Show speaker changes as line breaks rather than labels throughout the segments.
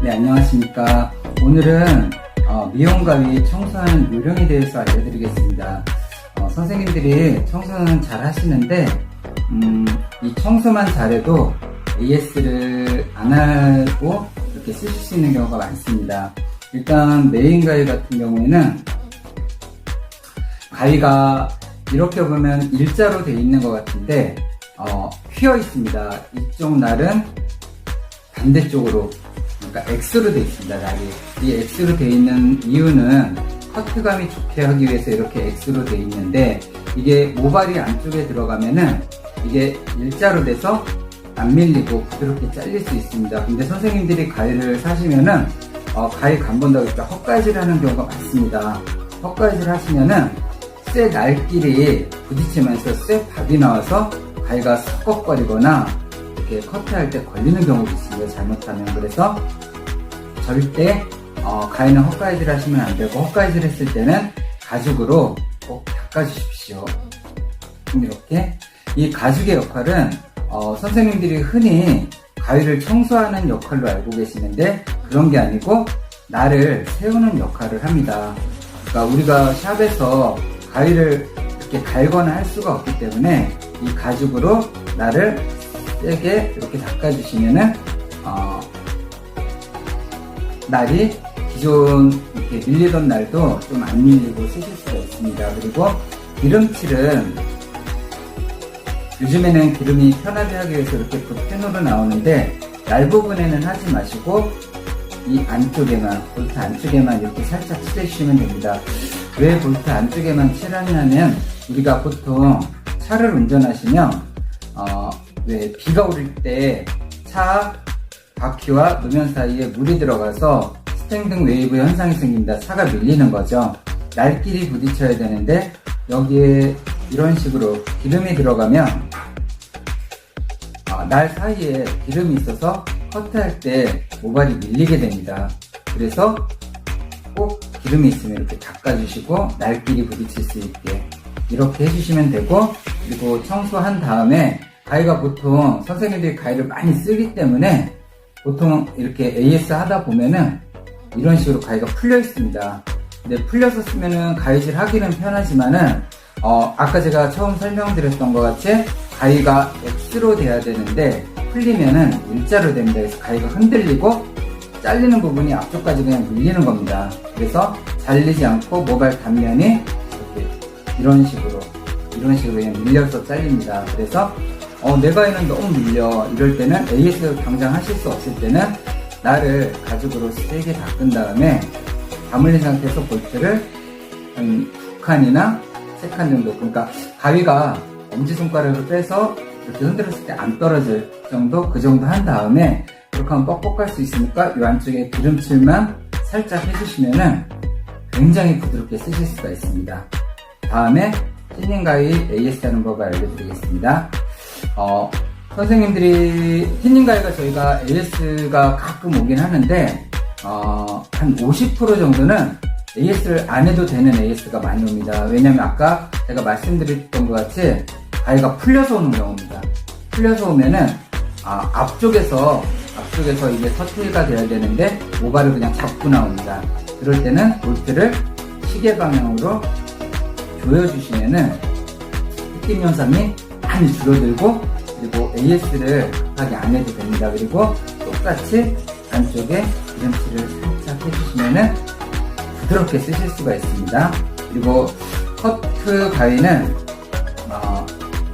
네, 안녕하십니까. 오늘은 미용 가위 청소하는 요령에 대해서 알려드리겠습니다. 선생님들이 청소는 잘 하시는데 이 청소만 잘해도 AS를 안 하고 이렇게 쓰실 수 있는 경우가 많습니다. 일단 메인 가위 같은 경우에는 가위가 이렇게 보면 일자로 되어 있는 것 같은데 휘어 있습니다. 이쪽 날은 반대쪽으로, 그러니까 X로 되어 있습니다. 날이. 이 X로 되어 있는 이유는 커트감이 좋게 하기 위해서 이렇게 X로 되어 있는데, 이게 모발이 안쪽에 들어가면은 이게 일자로 돼서 안 밀리고 부드럽게 잘릴 수 있습니다. 근데 선생님들이 가위를 사시면은 가위 간본다고 이렇게 헛가위질 하는 경우가 많습니다. 헛가위질 하시면은 쇠 날끼리 부딪히면서 쇠 밥이 나와서 가위가 섞어거리거나 이렇게 커트할 때 걸리는 경우도 있습니다. 잘못하면. 그래서 절대 가위는 헛가위질 하시면 안 되고, 헛가위질 했을 때는 가죽으로 꼭 닦아주십시오. 이렇게. 이 가죽의 역할은 선생님들이 흔히 가위를 청소하는 역할로 알고 계시는데, 그런 게 아니고 날을 세우는 역할을 합니다. 그러니까 우리가 샵에서 가위를 이렇게 갈거나 할 수가 없기 때문에 이 가죽으로 날을 세게 이렇게 닦아주시면은 날이 기존 이렇게 밀리던 날도 좀 안 밀리고 쓰실 수가 있습니다. 그리고 기름칠은 요즘에는 기름이 편하게 하기 위해서 이렇게 붓펜으로 나오는데, 날 부분에는 하지 마시고 이 안쪽에만, 볼트 안쪽에만 이렇게 살짝 칠해주시면 됩니다. 왜 볼트 안쪽에만 칠하냐면, 우리가 보통 차를 운전하시면 왜 비가 오를 때 차 바퀴와 노면 사이에 물이 들어가서 스탠딩 웨이브 현상이 생깁니다. 차가 밀리는 거죠. 날끼리 부딪혀야 되는데 여기에 이런 식으로 기름이 들어가면 날 사이에 기름이 있어서 커트할 때 모발이 밀리게 됩니다. 그래서 꼭 기름이 있으면 이렇게 닦아주시고 날끼리 부딪힐 수 있게 이렇게 해주시면 되고, 그리고 청소한 다음에 가위가 보통 선생님들이 가위를 많이 쓰기 때문에 보통 이렇게 AS 하다 보면은 이런 식으로 가위가 풀려 있습니다. 근데 풀려서 쓰면은 가위질 하기는 편하지만은 아까 제가 처음 설명드렸던 것 같이 가위가 X로 돼야 되는데 풀리면은 일자로 됩니다. 그래서 가위가 흔들리고 잘리는 부분이 앞쪽까지 그냥 밀리는 겁니다. 그래서 잘리지 않고 모발 단면이 이렇게 이런 식으로 그냥 밀려서 잘립니다. 그래서 내 가위는 너무 밀려, 이럴 때는 AS 당장 하실 수 없을 때는 날을 가죽으로 세게 닦은 다음에 다물린 상태에서 볼트를 한 2칸이나 3칸 정도, 그러니까 가위가 엄지손가락을 빼서 이렇게 흔들었을 때 안 떨어질 정도, 그 정도 한 다음에 이렇게 하면 뻑뻑할 수 있으니까 이 안쪽에 기름칠만 살짝 해주시면은 굉장히 부드럽게 쓰실 수가 있습니다. 다음에 틴닝 가위 AS 하는 법을 알려드리겠습니다. 선생님들이 틴닝 가위가 저희가 AS가 가끔 오긴 하는데 한 50% 정도는 AS를 안 해도 되는 AS가 많이 옵니다. 왜냐면 아까 제가 말씀드렸던 것 같이 가위가 풀려서 오는 경우입니다. 풀려서 오면은 앞쪽에서 이게 터트리가 돼야 되는데 모발을 그냥 잡고 나옵니다. 그럴 때는 볼트를 시계 방향으로 조여주시면은 휘김 현상이 많이 줄어들고, 그리고 AS를 급하게 안 해도 됩니다. 그리고 똑같이 안쪽에 기름칠을 살짝 해주시면은 부드럽게 쓰실 수가 있습니다. 그리고 커트 가위는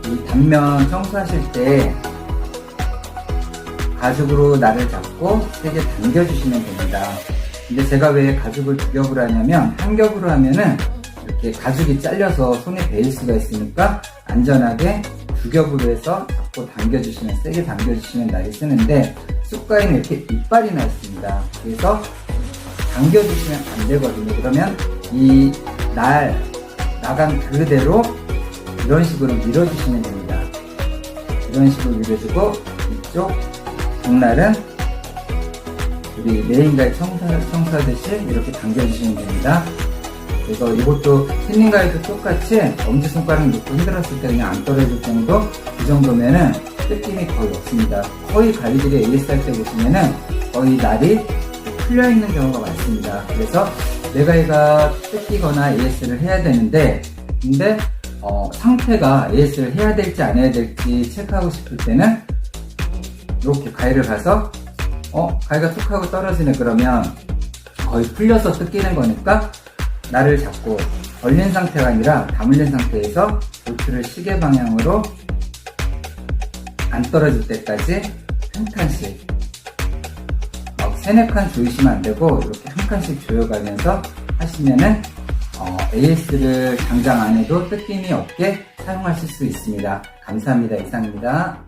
이 단면 청소하실 때 가죽으로 날을 잡고 세게 당겨주시면 됩니다. 근데 제가 왜 가죽을 2겹으로 하냐면, 한 겹으로 하면은 이렇게 가죽이 잘려서 손에 베일 수가 있으니까 안전하게 2겹으로 해서 잡고 당겨주시면, 세게 당겨주시면 날이 쓰는데, 쑥가위는 이렇게 이빨이 나 있습니다. 그래서 당겨주시면 안 되거든요. 그러면 이 날 나간 그대로 이런 식으로 밀어주시면 됩니다. 이런 식으로 밀어주고, 이쪽 뒷날은 우리 메인 가위 청소하듯이 이렇게 당겨주시면 됩니다. 그래서 이것도 틴닝 가위도 똑같이 엄지손가락 놓고 흔들었을 때 그냥 안 떨어질 정도, 이 정도면은 뜯김이 거의 없습니다. 거의 가위들이 AS 할 때 보시면은 거의 날이 풀려 있는 경우가 많습니다. 그래서 내가 얘가 뜯기거나 AS를 해야 되는데, 근데 상태가 AS를 해야 될지 안 해야 될지 체크하고 싶을 때는 이렇게 가위를 가서 가위가 툭 하고 떨어지네. 그러면 거의 풀려서 뜯기는 거니까 날을 잡고 벌린 상태가 아니라 다물린 상태에서 볼트를 시계 방향으로 안 떨어질 때까지 한 칸씩 막 3-4칸 조이시면 안 되고 이렇게 한 칸씩 조여가면서 하시면은 AS를 장장 안 해도 뜯김이 없게 사용하실 수 있습니다. 감사합니다. 이상입니다.